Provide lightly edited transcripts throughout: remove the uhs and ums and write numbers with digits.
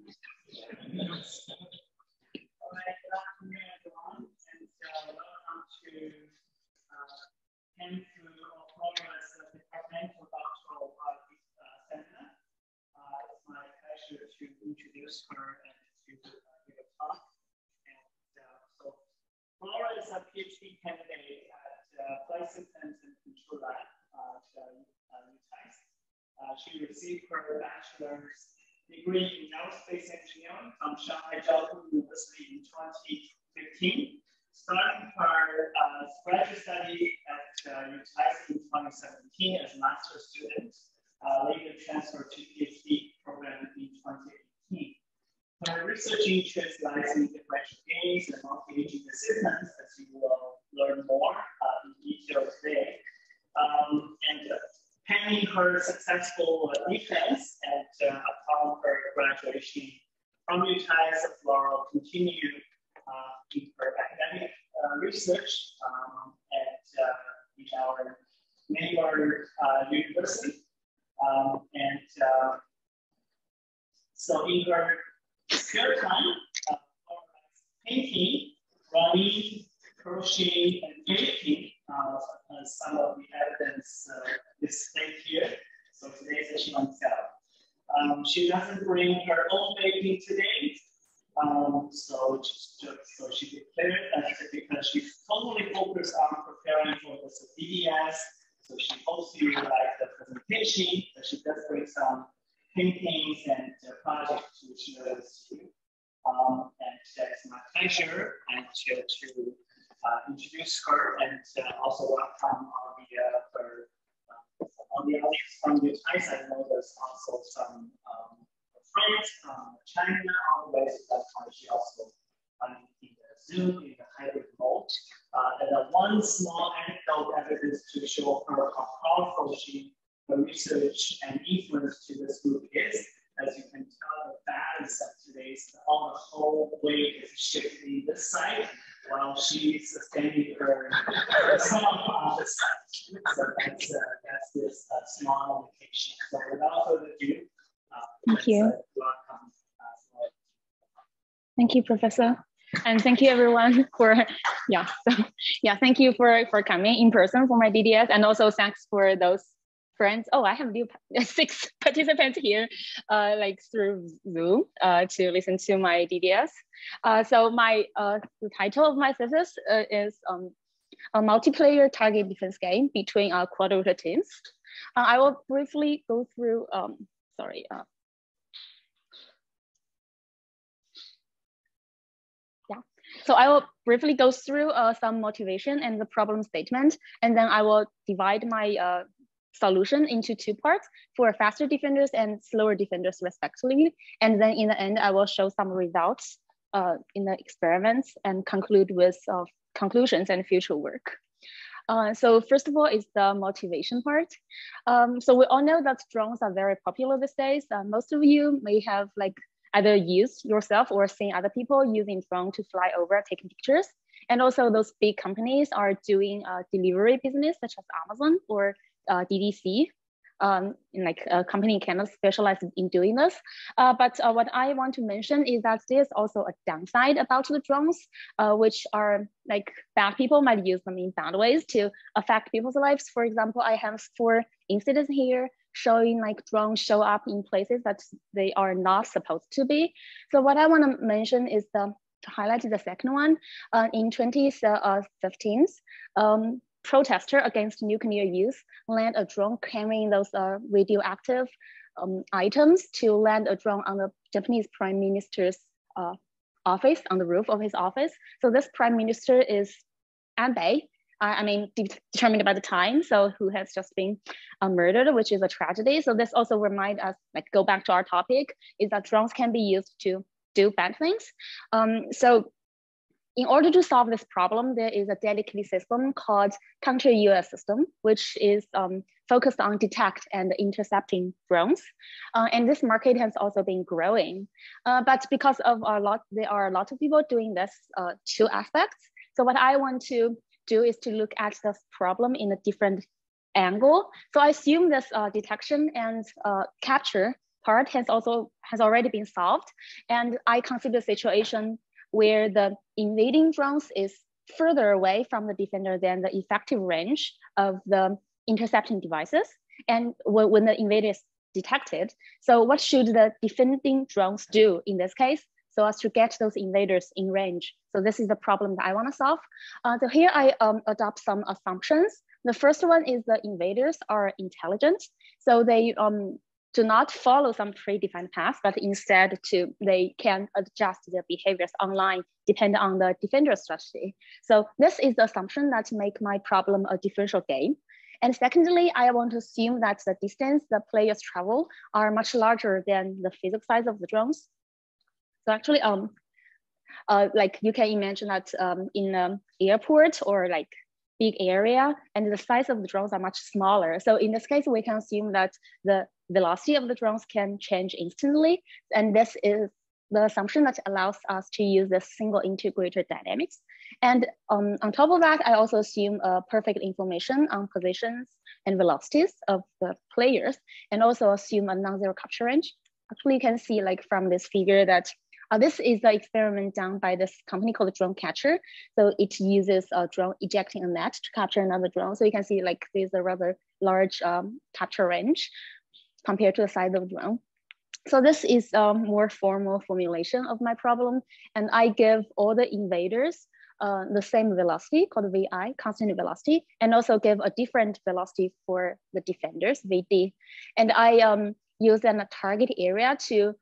everyone, and welcome to Flora's Departmental Doctoral seminar. It's my pleasure to introduce her and to give a talk. And so Flora is a Ph.D. candidate at Flight Systems and Control Lab at UTICE. She received her bachelor's degree in aerospace engineering from Shanghai Jiaotong University in 2015, starting her graduate study at UTICE in 2017 as a master's student, later transferred to PhD program in 2018. Her research interests lies in differential gains and multi-aging systems, as you will learn more in detail today. Pending her successful defense and upon her graduation from UTICE, Flora will continue in her academic research at our neighbor university. So in her spare time, painting, running, crocheting, and baking. Some of the evidence displayed here. So today's session on self. She doesn't bring her own baking today. So she declared that because she's totally focused on preparing for the DDS. So she hopes you like the presentation, but she does bring some paintings and projects to share with you. And it's my pleasure and to introduce her and also welcome all the audience from UTICE. I know there's also some friends from China all the way, so that's why she also in the Zoom in the hybrid mode. And one small anecdote evidence to show her how powerful her research and influence to this group is. As you can tell, the balance of today's all the whole weight is shifting this side, while she's sustaining her some on this side. So that's this small indication. So without further ado, thank you. Welcome. Thank you, Professor, and thank you everyone for thank you for coming in person for my DDS, and also thanks for those friends. Oh, I have 6 participants here, like through Zoom, to listen to my DDS. So the title of my thesis is a multiplayer target defense game between Quadrotor teams. I will briefly go through. So I will briefly go through some motivation and the problem statement, and then I will divide my solution into 2 parts for faster defenders and slower defenders respectively. And then in the end, I will show some results in the experiments and conclude with conclusions and future work. So first of all is the motivation part. So we all know that drones are very popular these days. Most of you may have either used yourself or seen other people using drone to fly over, taking pictures. And also those big companies are doing delivery business such as Amazon or DDC, a company in Canada specialized in doing this. But what I want to mention is that there's also a downside about the drones, which are bad people might use them in bad ways to affect people's lives. For example, I have 4 incidents here showing drones show up in places that they are not supposed to be. So what I want to mention is to highlight the second one. In 2015, protester against nuclear use land a drone carrying those radioactive items to land a drone on the Japanese Prime Minister's office, on the roof of his office. So this Prime Minister is Abe, determined by the time, so who has just been murdered, which is a tragedy. So this also reminds us, go back to our topic, is that drones can be used to do bad things. So in order to solve this problem, there is a dedicated system called counter-UAS system, which is focused on detect and intercepting drones. And this market has also been growing. But because of there are a lot of people doing this 2 aspects. So what I want to do is to look at this problem in a different angle. So I assume this detection and capture part has already been solved. And I consider a situation where the invading drones is further away from the defender than the effective range of the intercepting devices. And when the invader is detected, so what should the defending drones do in this case so as to get those invaders in range? So this is the problem that I want to solve. So here I adopt some assumptions. The first one is the invaders are intelligent. So they do not follow some predefined path, but instead they can adjust their behaviors online depending on the defender strategy. So this is the assumption that make my problem a differential game. And secondly, I want to assume that the distance the players travel are much larger than the physical size of the drones. So actually, like you can imagine that in an airport or like big area, and the size of the drones are much smaller. So in this case, we can assume that the velocity of the drones can change instantly. And this is the assumption that allows us to use the single integrator dynamics. And on top of that, I also assume perfect information on positions and velocities of the players, and also assume a non-zero capture range. Actually, you can see like from this figure that this is the experiment done by this company called Drone Catcher. So it uses a drone ejecting a net to capture another drone. So you can see like there's a rather large capture range compared to the size of the drone. So this is a more formal formulation of my problem. And I give all the invaders the same velocity called VI, constant velocity, and also give a different velocity for the defenders, VD. And I use then a target area to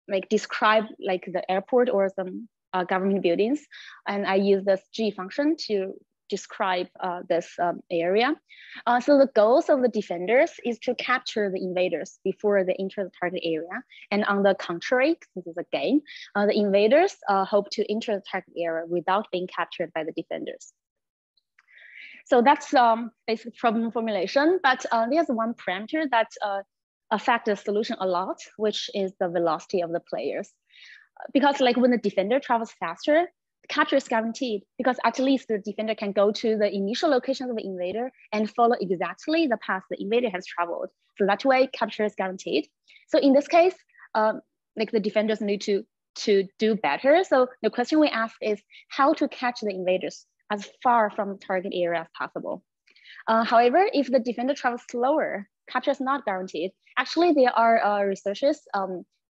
like describe like the airport or some government buildings. And I use this G function to describe this area. So the goals of the defenders is to capture the invaders before they enter the target area. And on the contrary, this is a game, the invaders hope to enter the target area without being captured by the defenders. So that's basic problem formulation, but there's one parameter that affects the solution a lot, which is the velocity of the players. Because like when the defender travels faster, capture is guaranteed because at least the defender can go to the initial location of the invader and follow exactly the path the invader has traveled. So that way capture is guaranteed. So in this case, like the defenders need to do better. So the question we ask is how to catch the invaders as far from the target area as possible. However, if the defender travels slower, capture is not guaranteed. Actually, there are researchers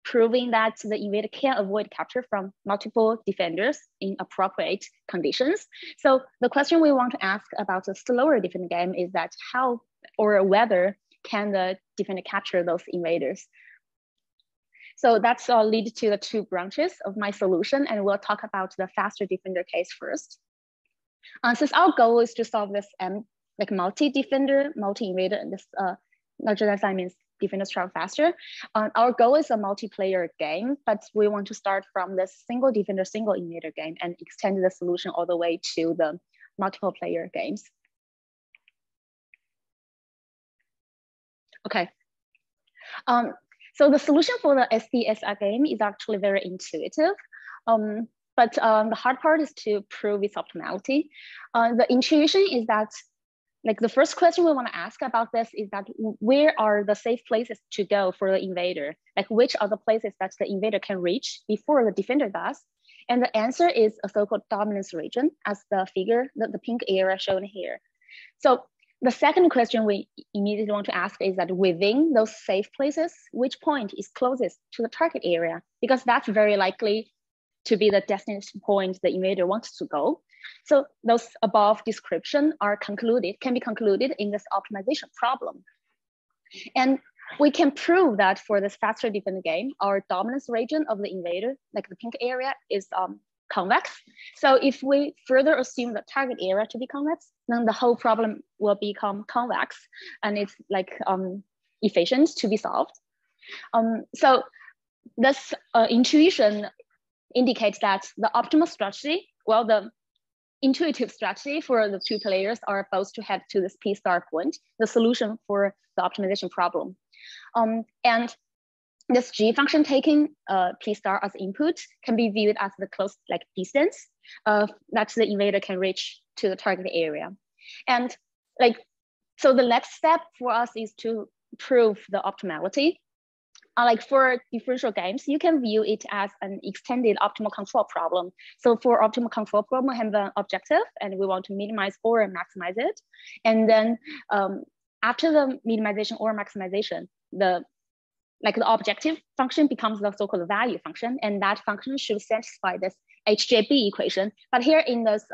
proving that the invader can avoid capture from multiple defenders in appropriate conditions. So the question we want to ask about the slower defender game is that how or whether can the defender capture those invaders? So that's lead to the two branches of my solution, and we'll talk about the faster defender case first. Since our goal is to solve this like multi-defender, multi-invader, and this larger than sign means defenders travel faster. Our goal is a multiplayer game, but we want to start from the single defender, single invader game and extend the solution all the way to the multiple player games. Okay. So the solution for the SDSR game is actually very intuitive. But the hard part is to prove its optimality. The intuition is that like the first question we want to ask about this is that where are the safe places to go for the invader? Like which are the places that the invader can reach before the defender does? And the answer is a so-called dominance region as the figure, the pink area shown here. So the second question we immediately want to ask is that within those safe places, which point is closest to the target area? Because that's very likely to be the destination point the invader wants to go. So those above description can be concluded in this optimization problem. And we can prove that for this faster defender game, our dominance region of the invader, like the pink area, is convex. So if we further assume the target area to be convex, then the whole problem will become convex and it's like efficient to be solved. So this intuition indicates that the optimal strategy, well, the intuitive strategy for the two players are both to head to this P star point, the solution for the optimization problem. And this G function taking P star as input can be viewed as the close like distance that the invader can reach to the target area. And like, so the next step for us is to prove the optimality. like for differential games, you can view it as an extended optimal control problem. So for optimal control problem, we have an objective and we want to minimize or maximize it. And then after the minimization or maximization, the objective function becomes the so-called value function, and that function should satisfy this HJB equation. But here in this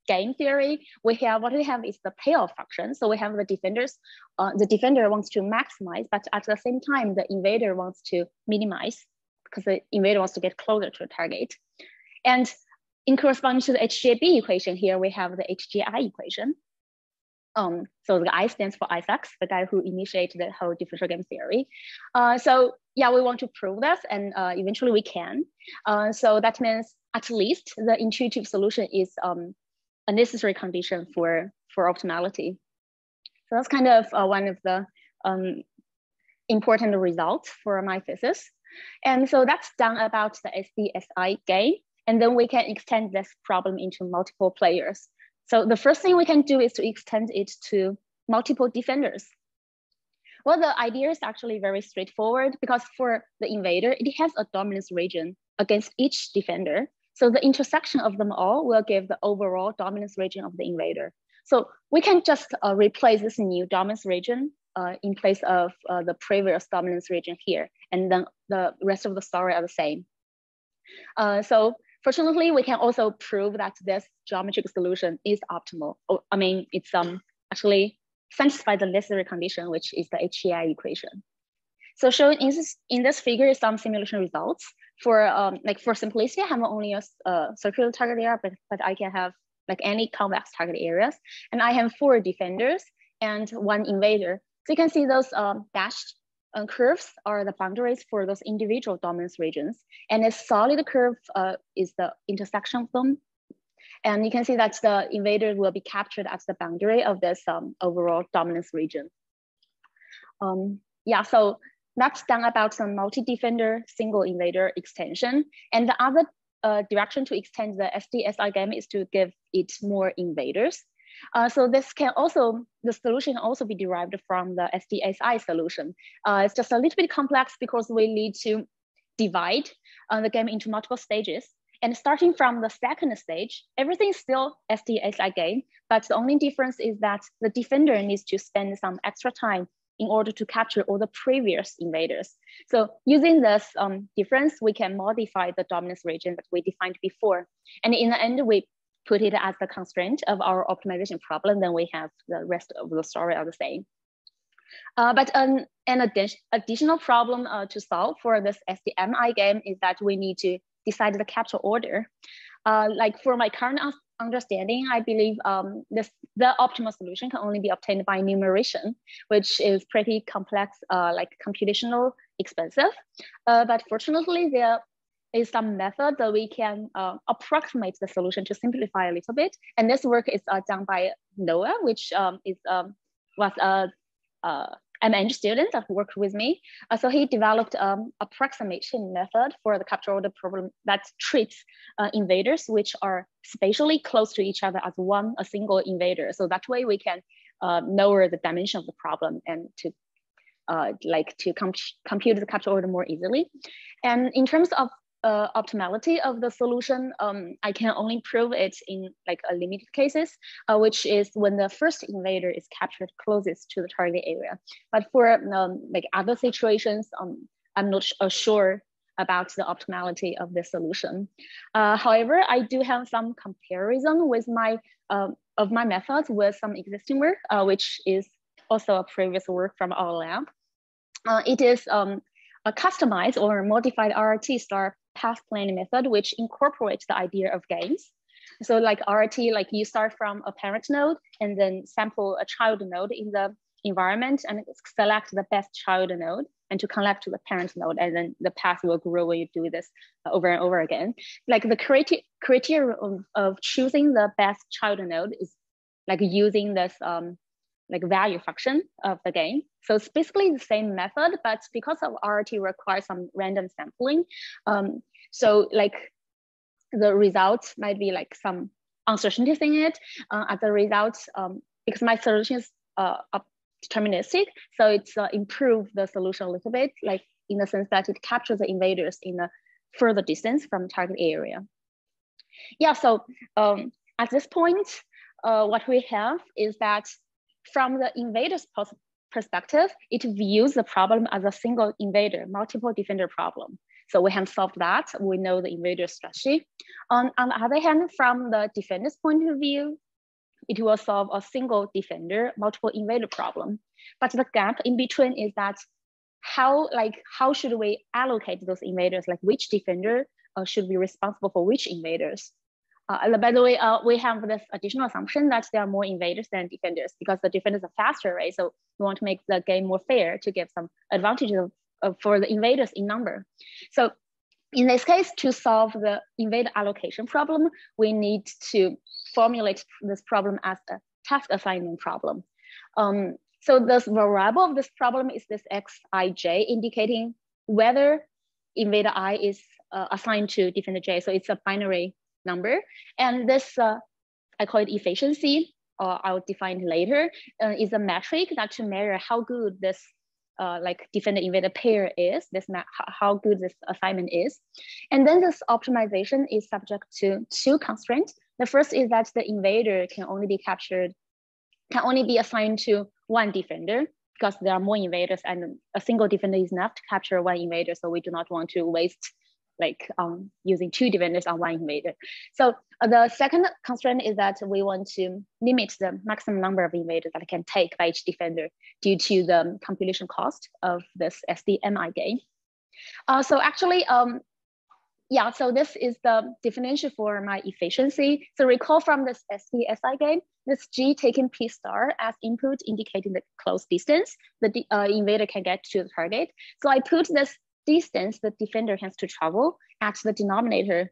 game theory, what we have is the payoff function. So we have the defender wants to maximize, but at the same time, the invader wants to minimize because the invader wants to get closer to the target. And in corresponding to the HJB equation here, we have the HGI equation. So the I stands for Isaac, the guy who initiated the whole differential game theory. So yeah, we want to prove this, and eventually we can. So that means at least the intuitive solution is a necessary condition for optimality. So that's kind of one of the important results for my thesis. And so that's done about the SDSI game. And then we can extend this problem into multiple players. So the first thing we can do is to extend it to multiple defenders. Well, the idea is actually very straightforward because for the invader, it has a dominance region against each defender. So the intersection of them all will give the overall dominance region of the invader. So we can just replace this new dominance region in place of the previous dominance region here. And then the rest of the story are the same. So fortunately, we can also prove that this geometric solution is optimal. I mean, it's actually satisfies the necessary condition, which is the HGI equation. So shown in this figure is some simulation results. For for simplicity, I have only a circular target area, but I can have any convex target areas. And I have 4 defenders and 1 invader. So you can see those dashed curves are the boundaries for those individual dominance regions. And a solid curve is the intersection of them. And you can see that the invader will be captured as the boundary of this overall dominance region. Yeah, so that's done about some multi-defender single invader extension. And the other direction to extend the SDSI game is to give it more invaders. So this can also, the solution can also be derived from the SDSI solution. It's just a little bit complex because we need to divide the game into multiple stages. And starting from the second stage, everything is still SDSI game, but the only difference is that the defender needs to spend some extra time in order to capture all the previous invaders. So using this difference, we can modify the dominance region that we defined before. And in the end, we put it as the constraint of our optimization problem, then we have the rest of the story are the same. But an additional problem to solve for this SDMI game is that we need to decide the capture order. For my current understanding, I believe the optimal solution can only be obtained by enumeration, which is pretty complex, computational expensive. But fortunately, there is some method that we can approximate the solution to simplify a little bit. And this work is done by Noah, which was a MN student that worked with me. So he developed approximation method for the capture order problem that treats invaders which are spatially close to each other as a single invader. So that way we can lower the dimension of the problem and to compute the capture order more easily. And in terms of optimality of the solution, I can only prove it in a limited cases, which is when the first invader is captured closest to the target area. But for other situations, I'm not sure about the optimality of the solution. However, I do have some comparison with my methods with some existing work, which is also a previous work from our lab. It is a customized or modified RRT star path planning method, which incorporates the idea of games. So RRT, you start from a parent node and then sample a child node in the environment and select the best child node and to connect to the parent node, and then the path will grow when you do this over and over again. The criteria of choosing the best child node is using this value function of the game. So it's basically the same method, but because of RRT requires some random sampling, so the results might be some uncertainties in it. As a result, because my solution is deterministic, so it's improve the solution a little bit. in the sense that it captures the invaders in a further distance from target area. Yeah, so at this point, what we have is that from the invader's perspective, it views the problem as a single invader, multiple defender problem. So we have solved that. We know the invader strategy. On the other hand, from the defender's point of view, it will solve a single defender, multiple invader problem. But the gap in between is that how should we allocate those invaders? Like which defender should be responsible for which invaders? By the way, we have this additional assumption that there are more invaders than defenders because the defenders are faster, right? So we want to make the game more fair to give some advantages for the invaders in number. So in this case, to solve the invader allocation problem, we need to formulate this problem as a task assignment problem. So this variable of this problem is this xij, indicating whether invader I is assigned to defender j. So it's a binary number. And this, I call it efficiency, or I'll define it later, is a metric that to measure how good this defender-invader pair is, how good this assignment is. And then this optimization is subject to two constraints. The first is that the invader can only be assigned to one defender because there are more invaders and a single defender is enough to capture one invader. So we do not want to waste using two defenders on one invader. So the second constraint is that we want to limit the maximum number of invaders that it can take by each defender due to the compilation cost of this SDMI game. So actually, so this is the definition for my efficiency. So recall from this SDSI game, this G taking P star as input indicating the close distance the invader can get to the target. So I put this distance the defender has to travel at the denominator.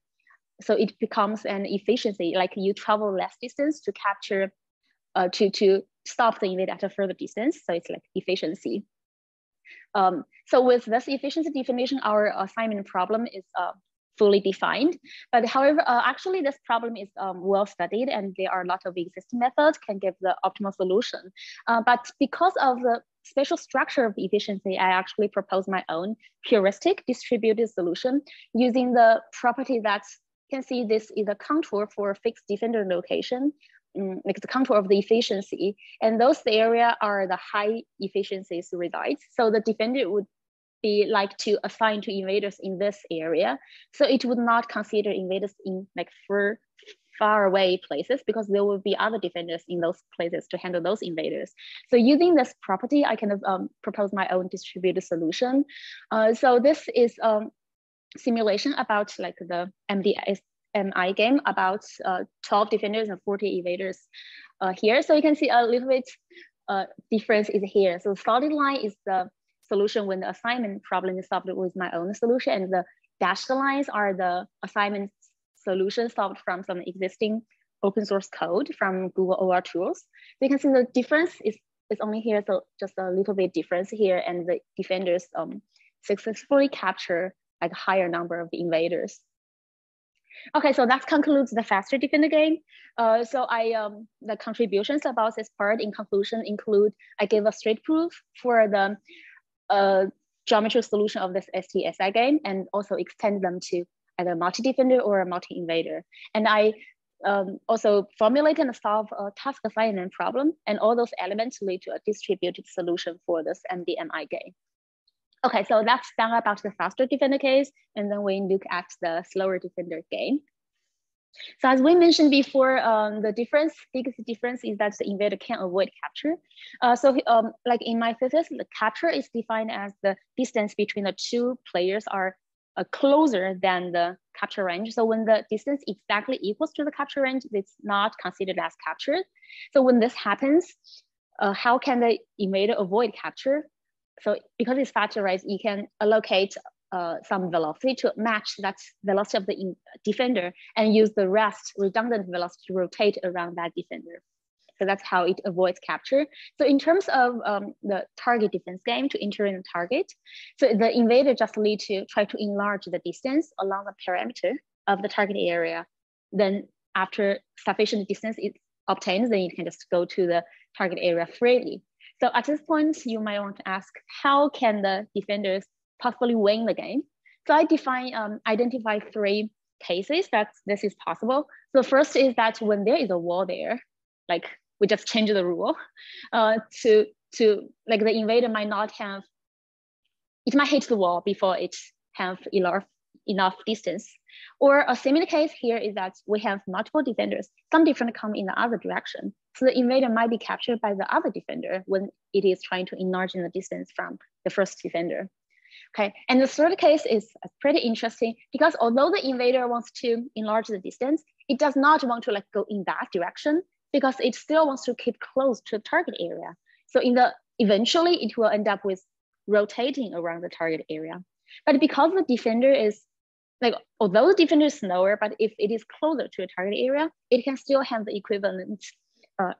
So it becomes an efficiency, like you travel less distance to capture, to stop the invader at a further distance. So it's like efficiency. So with this efficiency definition, our assignment problem is fully defined. But however, actually this problem is well studied and there are a lot of existing methods can give the optimal solution. But because of the special structure of efficiency, I actually propose my own heuristic distributed solution using the property that you can see this is a contour for a fixed defender location, like the contour of the efficiency. And those areas are the high efficiencies resides. So the defender would be like to assign to invaders in this area. So it would not consider invaders in like far away places because there will be other defenders in those places to handle those invaders. So using this property, I can propose my own distributed solution. So this is a simulation about like the MDMI game about 12 defenders and 40 invaders here. So you can see a little bit difference is here. So solid line is the solution when the assignment problem is solved with my own solution, and the dashed lines are the assignment solution solved from some existing open source code from Google OR tools. So you can see the difference is only here, so just a little bit difference here, and the defenders successfully capture like a higher number of the invaders. Okay, so that concludes the faster defender game. So the contributions about this part in conclusion include, I gave a straight proof for the geometry solution of this STSI game and also extend them to either multi-defender or a multi-invader. And I also formulate and solve a task assignment problem, and all those elements lead to a distributed solution for this MDMI game. Okay, so that's done about the faster defender case, and then we look at the slower defender game. So as we mentioned before, the biggest difference is that the invader can avoid capture. Like in my thesis, the capture is defined as the distance between the two players are closer than the capture range. So when the distance exactly equals to the capture range, it's not considered as captured. So when this happens, how can the invader avoid capture? So because it's factorized, you can allocate some velocity to match that velocity of the defender and use the rest redundant velocity to rotate around that defender. So that's how it avoids capture. So in terms of the target defense game to enter in the target, so the invader just need to try to enlarge the distance along the parameter of the target area. Then after sufficient distance is obtained, then you can just go to the target area freely. So at this point, you might want to ask, how can the defenders possibly win the game. So I identify 3 cases that this is possible. So first is that when there is a wall there, like we just change the rule to like the invader might not have, it might hit the wall before it have enough distance. Or a similar case here is that we have multiple defenders. Some defender come in the other direction. So the invader might be captured by the other defender when it is trying to enlarge in the distance from the first defender. Okay, and the third case is pretty interesting because although the invader wants to enlarge the distance, it does not want to like go in that direction because it still wants to keep close to the target area. So eventually it will end up with rotating around the target area. But because the defender is like, although the defender is slower, but if it is closer to a target area, it can still have the equivalent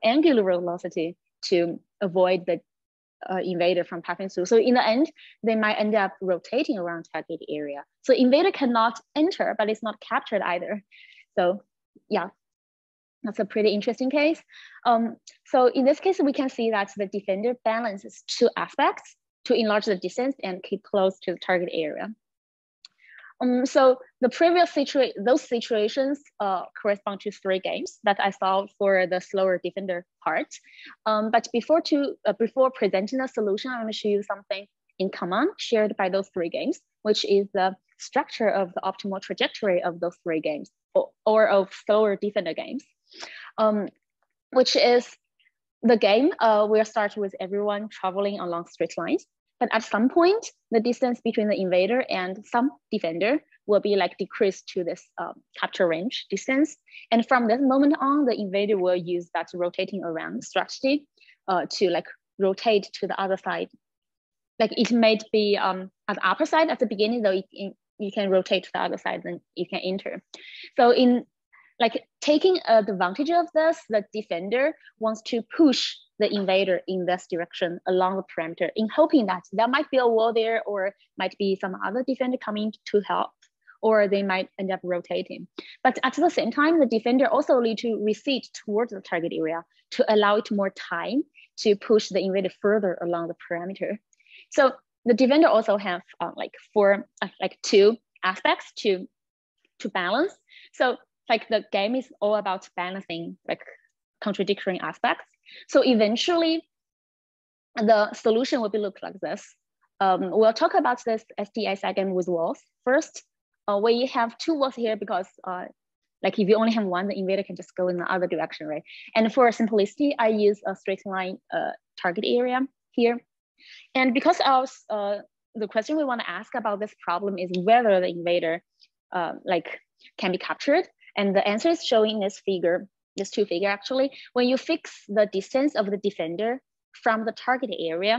angular velocity to avoid the invader from passing through. So in the end, they might end up rotating around target area. So invader cannot enter, but it's not captured either. So yeah, that's a pretty interesting case. So in this case, we can see that the defender balances 2 aspects to enlarge the distance and keep close to the target area. So the previous those situations correspond to 3 games that I solved for the slower defender part. But before presenting the solution, I'm going to show you something in common shared by those 3 games, which is the structure of the optimal trajectory of those 3 games or of slower defender games, which is the game will start with everyone traveling along straight lines. But at some point, the distance between the invader and some defender will be like decreased to this capture range distance. And from this moment on, the invader will use that rotating around strategy to like rotate to the other side. Like it might be at the upper side at the beginning, though you can rotate to the other side, then you can enter. So in like taking advantage of this, the defender wants to push the invader in this direction along the perimeter in hoping that there might be a wall there or might be some other defender coming to help, or they might end up rotating. But at the same time, the defender also need to recede towards the target area to allow it more time to push the invader further along the perimeter. So the defender also have like 2 aspects to balance. So like the game is all about balancing like contradictory aspects. So eventually the solution will be look like this. We'll talk about this SDSI game with walls. First, we have 2 walls here because like if you only have 1, the invader can just go in the other direction, right? And for simplicity, I use a straight line target area here. And because the question we want to ask about this problem is whether the invader like can be captured. And the answer is showing in this figure, this 2 figure actually. When you fix the distance of the defender from the target area,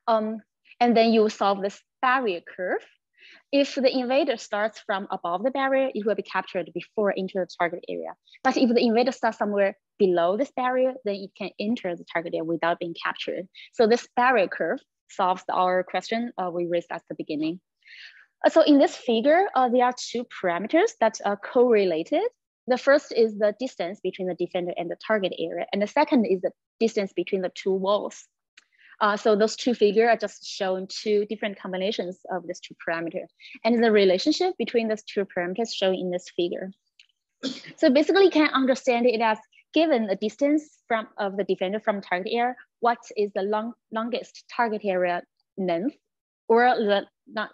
and then you solve this barrier curve. If the invader starts from above the barrier, it will be captured before entering the target area. But if the invader starts somewhere below this barrier, then it can enter the target area without being captured. So this barrier curve solves our question we raised at the beginning. So in this figure, there are 2 parameters that are correlated. The first is the distance between the defender and the target area. And the second is the distance between the 2 walls. So those 2 figures are just showing 2 different combinations of these 2 parameters. And the relationship between those 2 parameters shown in this figure. So basically you can understand it as given the distance of the defender from target area, what is the longest target area length or the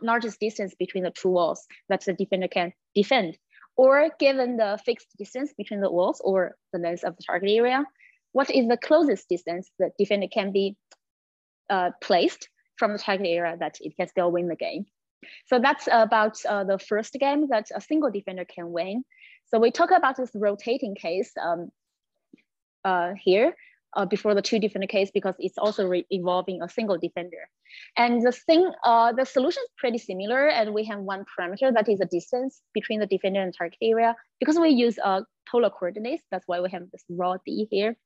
largest distance between the 2 walls that the defender can defend, or given the fixed distance between the walls or the length of the target area, what is the closest distance the defender can be placed from the target area that it can still win the game. So that's about the first game that a single defender can win. So we talk about this rotating case here before the 2 defender case because it's also involving a single defender. And the solution is pretty similar, and we have 1 parameter that is the distance between the defender and target area. Because we use polar coordinates, that's why we have this raw D here.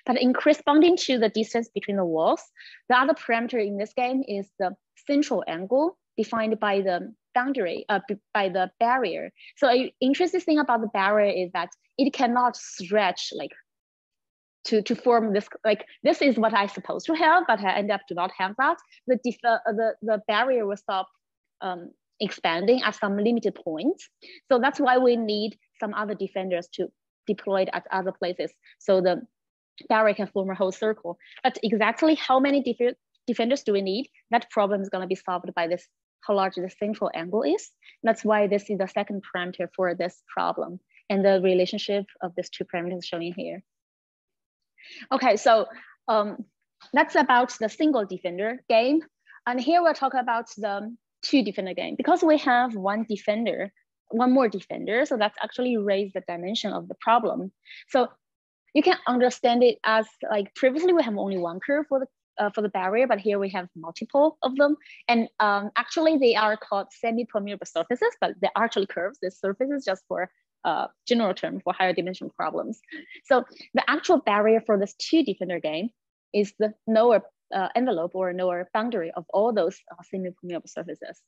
But in corresponding to the distance between the walls, the other parameter in this game is the central angle defined by the boundary, by the barrier. So an interesting thing about the barrier is that it cannot stretch like to form this, like this is what I supposed to have, but I end up do not have that. The barrier will stop expanding at some limited points. So that's why we need some other defenders to deploy it at other places, so the barrier can form a whole circle. But exactly how many defenders do we need? That problem is going to be solved by this, how large the central angle is. That's why this is the second parameter for this problem, and the relationship of these two parameters shown here. Okay, so that's about the single defender game. And here we'll talk about the two defender game. Because we have one more defender, so that's actually raised the dimension of the problem. So you can understand it as like previously we have only one curve for the barrier, but here we have multiple of them. And actually they are called semi-permeable surfaces, but they're actually curves. The surface is just for general term for higher dimensional problems. So the actual barrier for this two defender game is the lower envelope or lower boundary of all those semi-permeable surfaces.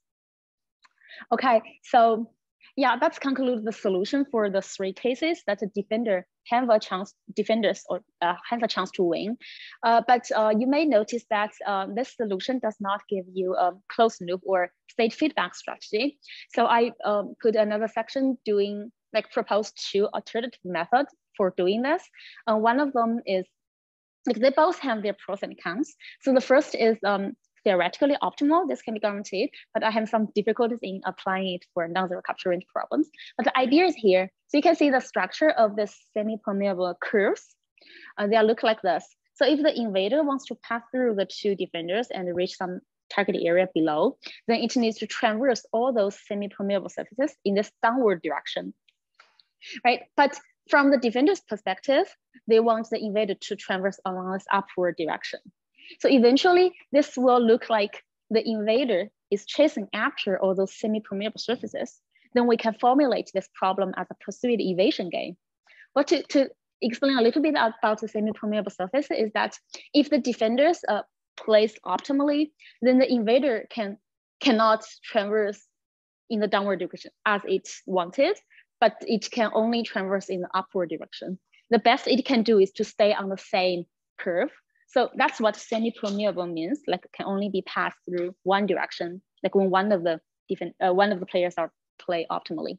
Okay, so yeah, that's conclude the solution for the three cases that the defender have a chance, has a chance to win. But you may notice that this solution does not give you a closed loop or state feedback strategy. So I put another section doing, like, proposed two alternative methods for doing this. One of them is, like, they both have their pros and cons. So the first is theoretically optimal. This can be guaranteed, but I have some difficulties in applying it for non-zero capture range problems. But the idea is here. So you can see the structure of this semi-permeable curves. They look like this. So if the invader wants to pass through the two defenders and reach some target area below, then it needs to traverse all those semi-permeable surfaces in this downward direction, right? But from the defender's perspective, they want the invader to traverse along this upward direction. So eventually, this will look like the invader is chasing after all those semi-permeable surfaces. Then we can formulate this problem as a pursuit evasion game. But to explain a little bit about the semi-permeable surface is that if the defenders place optimally, then the invader cannot traverse in the downward direction as it wanted, but it can only traverse in the upward direction. The best it can do is to stay on the same curve. So that's what semi-permeable means, like can only be passed through one direction, like when one of the players are play optimally.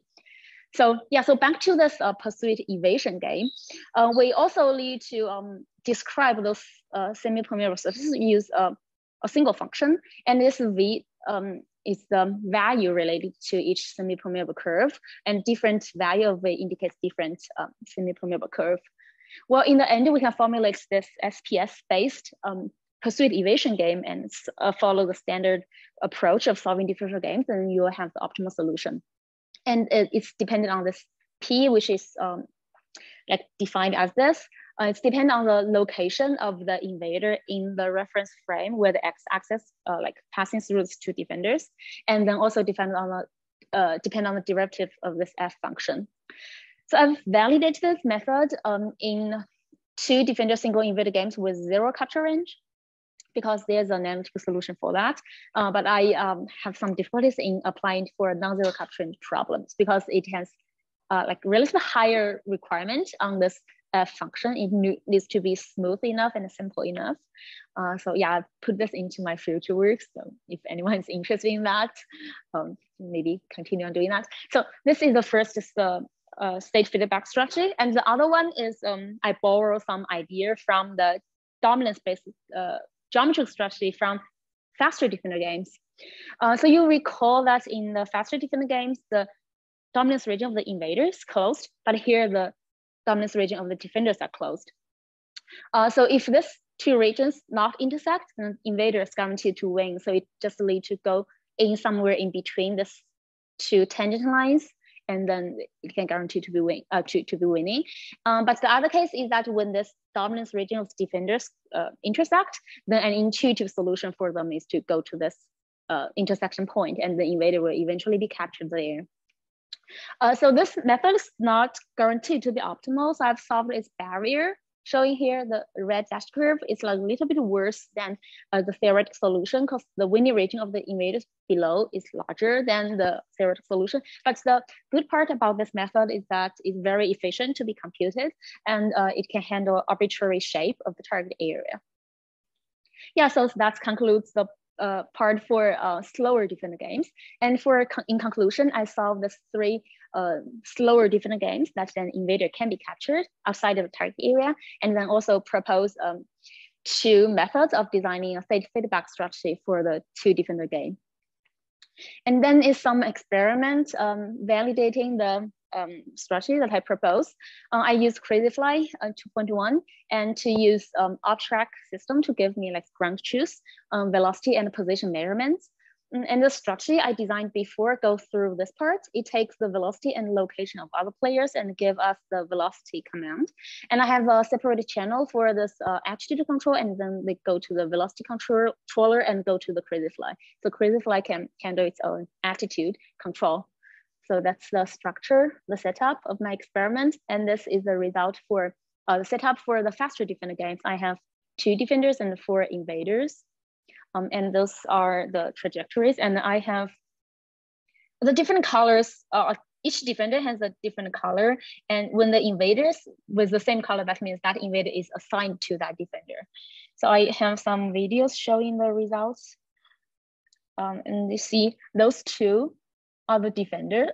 So yeah, so back to this pursuit evasion game, we also need to describe those semi-permeable surfaces, use a single function, and this V is the value related to each semi-permeable curve, and different value of V indicates different semi-permeable curve. Well, in the end, we can formulate this SPS-based pursuit evasion game and follow the standard approach of solving differential games, and you will have the optimal solution. And it's dependent on this P, which is like defined as this. It's dependent on the location of the invader in the reference frame where the x-axis like passing through the two defenders, and then also depend on the derivative of this f function. So I've validated this method in two defender single invader games with zero capture range, because there's an analytical solution for that. But I have some difficulties in applying for non-zero capture range problems because it has like relatively higher requirement on this function. It needs to be smooth enough and simple enough. So yeah, I've put this into my future work. So if anyone's interested in that, maybe continue on doing that. So this is the first state feedback strategy. And the other one is I borrow some idea from the dominance-based geometric strategy from faster defender games. So you recall that in the faster defender games, the dominance region of the invader is closed, but here the dominance region of the defenders are closed. So if these two regions not intersect, then invader is guaranteed to win. So it just needs to go in somewhere in between these two tangent lines, and then it can guarantee to be winning. But the other case is that when this dominance region of defenders intersect, then an intuitive solution for them is to go to this intersection point, and the invader will eventually be captured there. So this method is not guaranteed to be optimal. So I've solved its barrier showing here, the red dashed curve is like a little bit worse than the theoretical solution because the Winnie rating of the invaders below is larger than the theoretical solution. But the good part about this method is that it's very efficient to be computed, and it can handle arbitrary shape of the target area. Yeah, so that concludes the part for slower different games. And in conclusion, I solved the 3 slower different games that an invader can be captured outside of the target area, and then also propose 2 methods of designing a state feedback strategy for the 2 different games. And then is some experiment validating the strategy that I proposed. I use Crazyfly 2.1 and to use off-track system to give me like ground truth, velocity and position measurements. And the strategy I designed before goes through this part. It takes the velocity and location of other players and give us the velocity command. And I have a separate channel for this attitude control, and then they go to the velocity controller and go to the Crazyfly. So Crazyfly can handle its own attitude control. So that's the structure, the setup of my experiment. And this is the result for the setup for the faster defender games. I have 2 defenders and 4 invaders. And those are the trajectories. And I have the different colors. Each defender has a different color. And when the invaders with the same color, that means that invader is assigned to that defender. So I have some videos showing the results. And you see those 2 are the defender.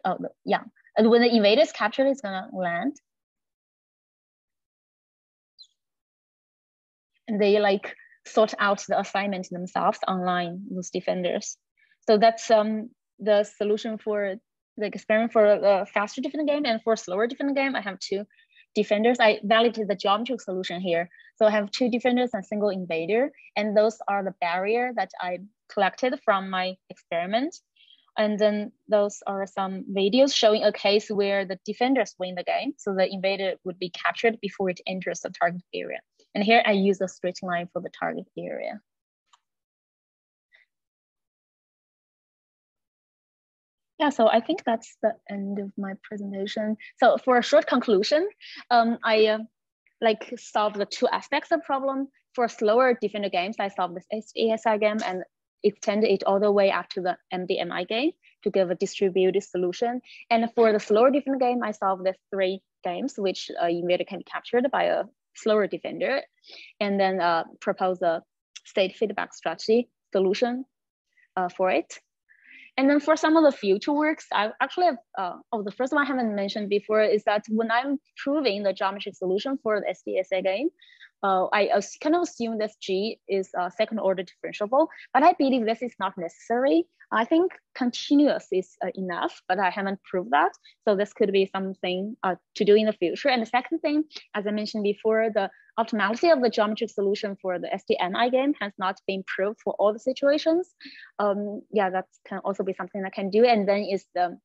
Yeah. And when the invader is captured, it's gonna land. And they like sort out the assignment themselves online, those defenders. So that's the solution for the experiment for the faster defender game. And for slower defender game, I have 2 defenders. I validated the geometric solution here. So I have 2 defenders and single invader. And those are the barrier that I collected from my experiment. And then those are some videos showing a case where the defenders win the game. So the invader would be captured before it enters the target area. And here I use a straight line for the target area. Yeah, so I think that's the end of my presentation. So for a short conclusion, I like solve the 2 aspects of problem. For slower defender games, I solved this SDSI game and extended it all the way up to the MDMI game to give a distributed solution. And for the slower defender game, I solved the 3 games, which invader can be captured by a slower defender, and then propose a state feedback strategy solution for it. And then for some of the future works, I actually have, the first one I haven't mentioned before is that when I'm proving the geometric solution for the SDSA game, I kind of assume this G is second order differentiable, but I believe this is not necessary. I think continuous is enough, but I haven't proved that. So this could be something to do in the future. And the second thing, as I mentioned before, the optimality of the geometric solution for the SDNI game has not been proved for all the situations. Yeah, that can also be something I can do. And then is the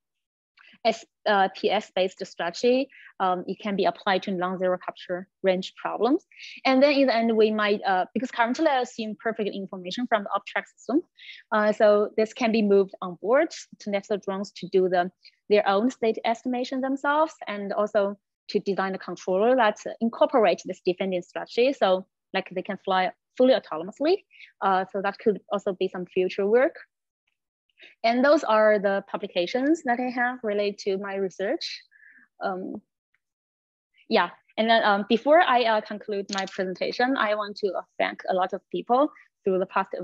SPS-based strategy. It can be applied to non-zero capture range problems. And then in the end, we might, because currently I assume perfect information from the off-track system. So this can be moved on board to network drones to do their own state estimation themselves, and also to design a controller that incorporates this defending strategy. So like they can fly fully autonomously. So that could also be some future work. And those are the publications that I have related to my research. Yeah, and then before I conclude my presentation, I want to thank a lot of people through the past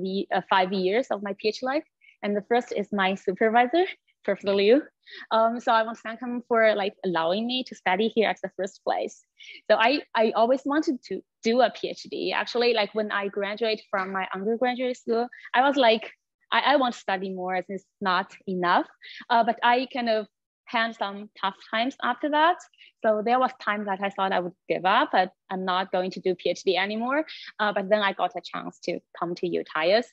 5 years of my PhD life. And the first is my supervisor, Professor Liu. So I want to thank him for like allowing me to study here at the first place. So I always wanted to do a PhD. Actually, like when I graduated from my undergraduate school, I was like, I want to study more, as it's not enough. But I kind of had some tough times after that. So there was time that I thought I would give up, but I'm not going to do PhD anymore. But then I got a chance to come to UTIUS.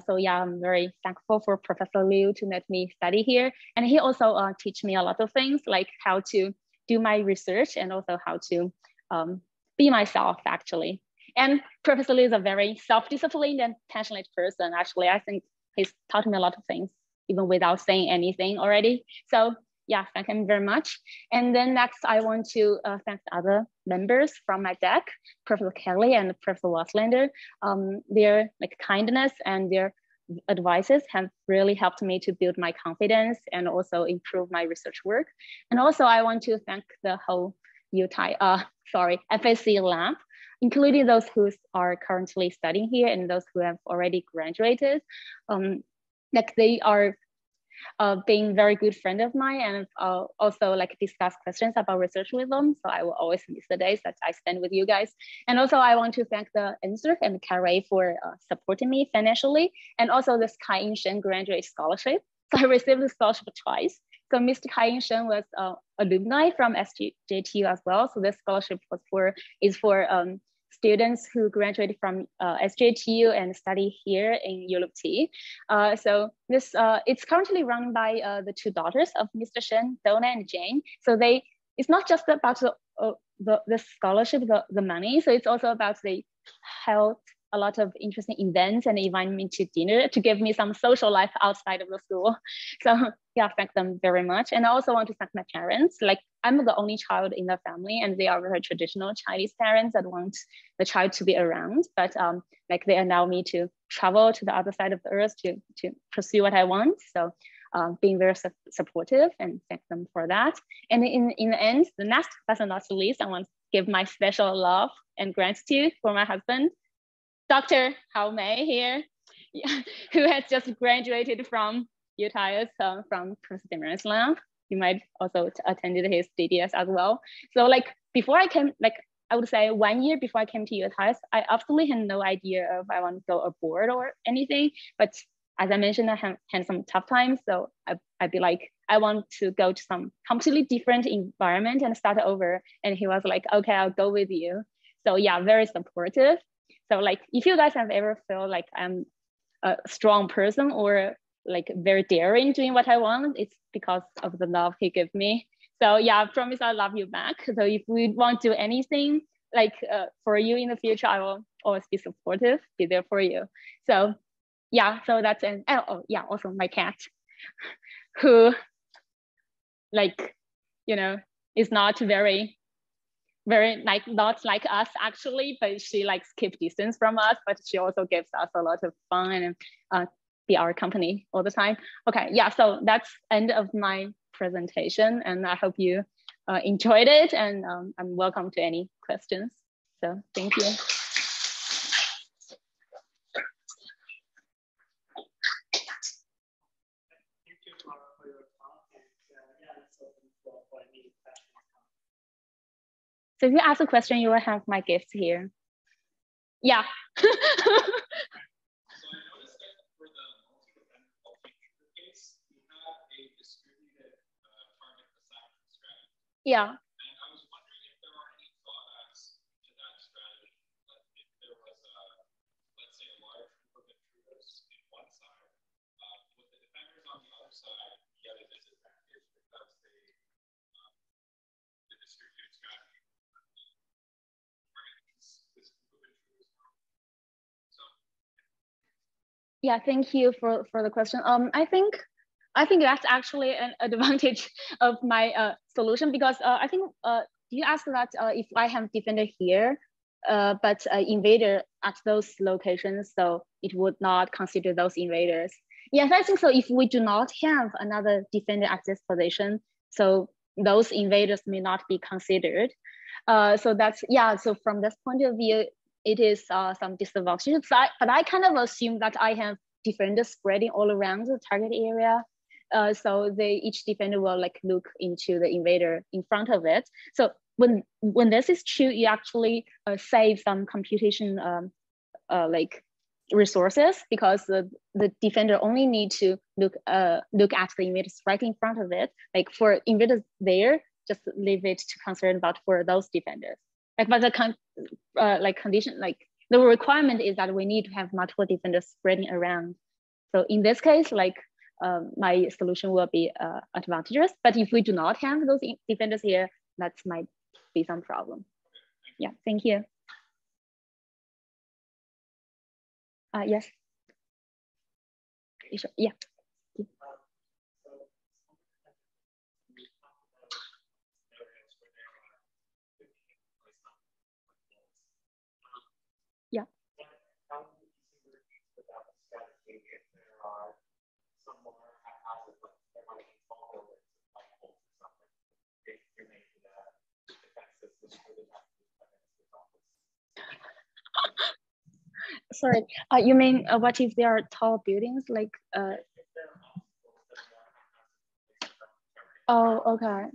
So yeah, I'm very thankful for Professor Liu to let me study here. And he also teach me a lot of things, like how to do my research and also how to be myself, actually. And Professor Liu is a very self-disciplined and passionate person. Actually, I think he's taught me a lot of things, even without saying anything already. So yeah, thank him very much. And then next, I want to thank the other members from my deck, Professor Kelly and Professor Waslander. Their like kindness and their advices have really helped me to build my confidence and also improve my research work. And also I want to thank the whole FAC lab, including those who are currently studying here and those who have already graduated. Like they are being very good friend of mine, and also like discuss questions about research with them. So I will always miss the days that I spend with you guys. And also I want to thank the NSERC and Carrie for supporting me financially, and also this Kai Yin-shen graduate scholarship. So I received the scholarship twice. So Mr. Kai Yin-shen was alumni from SJTU as well. So this scholarship is for students who graduated from SJTU and study here in ULT. So this it's currently run by the two daughters of Mr. Shen, Donna and Jane. So it's not just about the scholarship, the money. So it's also about they held a lot of interesting events and invite me to dinner to give me some social life outside of the school. So yeah, thank them very much. And I also want to thank my parents. Like I'm the only child in the family, and they are very traditional Chinese parents that want the child to be around. But like they allow me to travel to the other side of the earth to pursue what I want. So being very supportive, and thank them for that. And in the end, the next but not least, I want to give my special love and gratitude for my husband, Dr. Hao Mei here, who has just graduated from UTIUS from Professor Demer's lab. You might also attended his DDS as well. So like before I came, like I would say 1 year before I came to UTIUS, I absolutely had no idea if I want to go abroad or anything. But as I mentioned, I had some tough times. So I'd be like, I want to go to some completely different environment and start over. And he was like, okay, I'll go with you. So yeah, very supportive. So like, if you guys have ever felt like I'm a strong person or like very daring doing what I want, it's because of the love he gave me. So yeah, I promise I'll love you back. So if we want to do anything like for you in the future, I will always be supportive, be there for you. So yeah, so that's an, oh yeah, also my cat, who like, you know, is not very like not like us actually, but she likes keep distance from us, but she also gives us a lot of fun and be our company all the time. Okay, yeah, so that's end of my presentation, and I hope you enjoyed it, and I'm welcome to any questions. So thank you. So if you ask a question, you will have my gift here. Yeah. So I noticed that for the multi-dependent multi-feature case, you have a distributed target assignment strategy. Yeah. And I was wondering if there are any drawbacks to that strategy. If there was let's say a large group of intruders in one side, with the defenders on the other side, you get a disadvantage because the distributed strategy. Yeah, thank you for the question. I think that's actually an advantage of my solution, because I think you asked that if I have defender here, but invader at those locations, so it would not consider those invaders. Yes, I think so. If we do not have another defender at this position, so those invaders may not be considered. So that's, yeah, so from this point of view, it is some disadvantages, but I kind of assume that I have defenders spreading all around the target area. So each defender will like look into the invader in front of it. So when this is true, you actually save some computation like resources, because the defender only need to look at the invaders right in front of it. Like for invaders there, just leave it to concern about for those defenders. Like, but the condition, like the requirement is that we need to have multiple defenders spreading around. So in this case, like my solution will be advantageous. But if we do not have those defenders here, that might be some problem. Yeah, thank you. Yes. Yeah. Sorry, you mean what if there are tall buildings like? Oh, okay.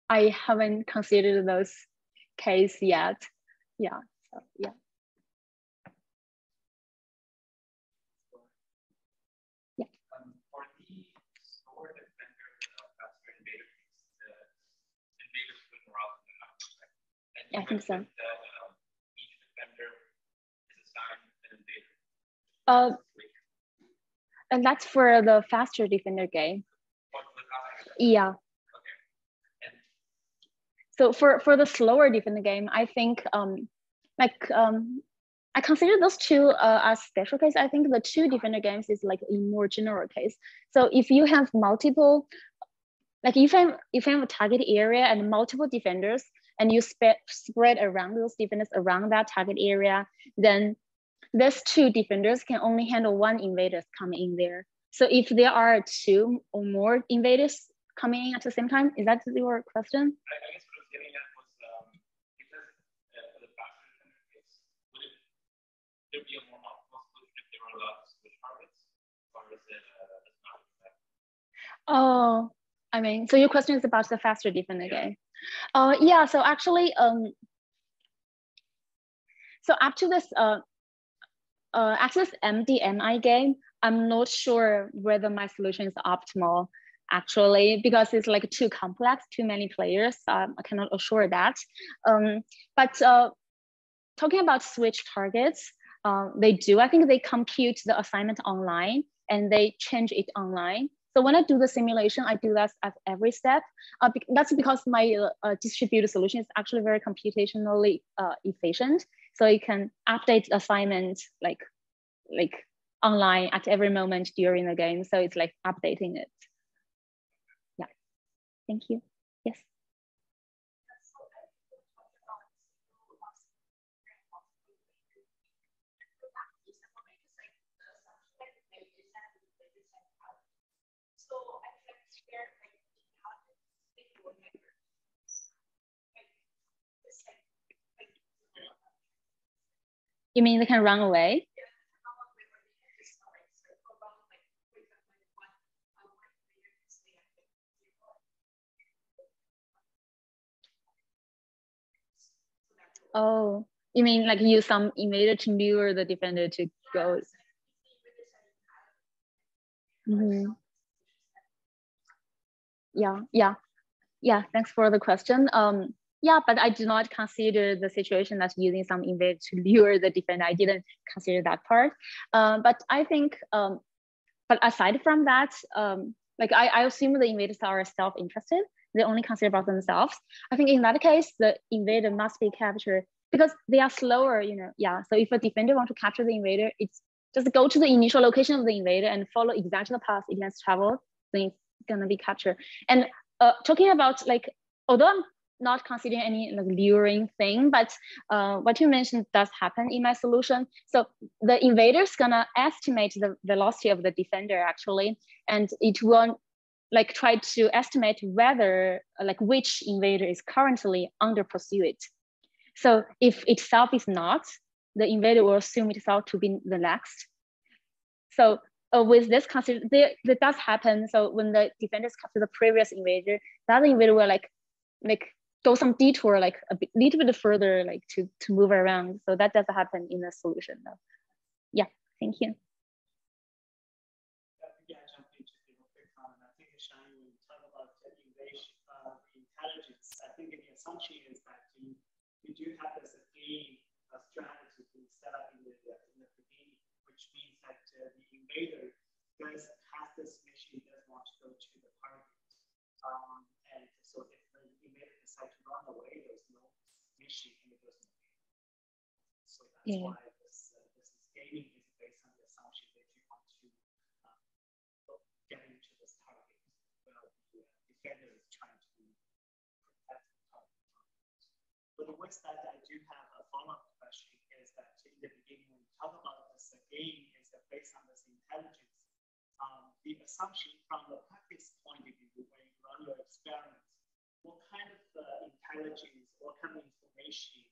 I haven't considered those case yet. Yeah, so, yeah. Yeah. For the store defender faster invader case, the invaders would more often than not. And I think so. That each defender is assigned an invader. And that's for the faster defender game. Yeah. Okay. So for the slower defender game, I think I consider those two as special case. I think the two defender games is like a more general case. So if you have multiple, like if you have a target area and multiple defenders, and you spread around those defenders around that target area, then those two defenders can only handle one invader coming in there. So if there are two or more invaders coming in at the same time, is that your question? I guess what I was getting at was because for the faster defender case, would there be a more optimal solution if there were a lot of switch targets, or is it not that? Oh, I mean, so your question is about the faster defender game. Yeah, so actually, so after this Access MDNI game, I'm not sure whether my solution is optimal actually, because it's like too complex, too many players. I cannot assure that. But talking about switch targets, I think they compute the assignment online and they change it online. So when I do the simulation, I do that at every step. That's because my distributed solution is actually very computationally efficient. So you can update assignment like online at every moment during the game. So it's like updating it. Yeah, thank you. Yes. You mean they can run away? Oh, you mean like use some invader to lure the defender to go? Mm-hmm. Yeah. Thanks for the question. Yeah, but I do not consider the situation that's using some invader to lure the defender. I didn't consider that part. But I think, but aside from that, like I assume the invaders are self-interested. They only consider about themselves. I think in that case, the invader must be captured because they are slower, Yeah, so if a defender wants to capture the invader, it's just go to the initial location of the invader and follow exactly the path it has traveled, then it's gonna be captured. And talking about like, although I'm not considering any like luring thing, but what you mentioned does happen in my solution. So the invader's gonna estimate the velocity of the defender actually, and it will like try to estimate whether like which invader is currently under pursuit. So if itself is not, the invader will assume itself to be the next. So with this consider, that does happen. So when the defenders capture the previous invader, the other invader will like go some detour, like a little bit further, like to move around. So that does happen in the solution though. Yeah, thank you. Intelligence, I think the assumption is that you do have this game strategy to set up in the beginning, which means that the invader has this mission, does want to go to the target. And so if the invader decides to run away, there's no mission and it doesn't. So that's why this gaming is based on the assumption that you want to get into this target. Well, the defender is trying to protect the target. But with that, I do have a follow-up question, is that in the beginning, when we talk about this game is based on this intelligence, the assumption from the practice point of view, when you run your experiments, what kind of intelligence, what kind of information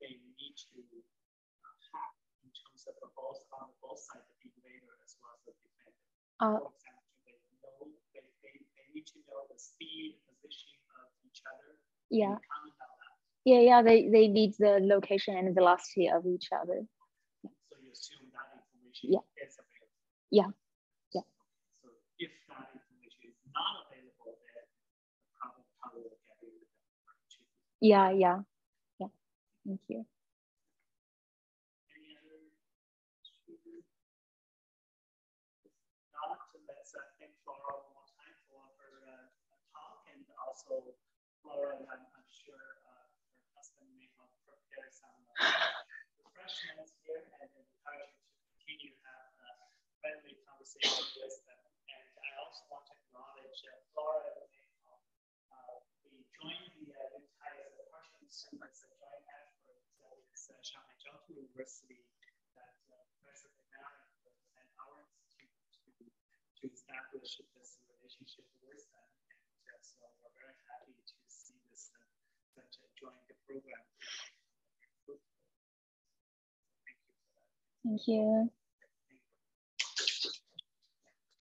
they need to have in terms of both on both sides, the invader as well as the defender. For example, they need to know the speed, position of each other. Yeah. Comment on that. Yeah, they need the location and velocity of each other. So you assume that information is available. Yeah. So if that information is not available, then the problem probably will get rid of that too. Yeah. Thank you. Any other students? Not, let's thank Flora one more time for her talk, and also Flora, I'm sure her husband may have prepared some refreshments here, and encourage you to continue to have a friendly conversation with them. And I also want to acknowledge Flora we joined the Untitled Chapter as a joint effort with Shanghai Jiangsu University that Professor Acknowledgement and our institute to establish this relationship with them. And so we're very happy to see this such a joint program. Thank you for that. Thank you.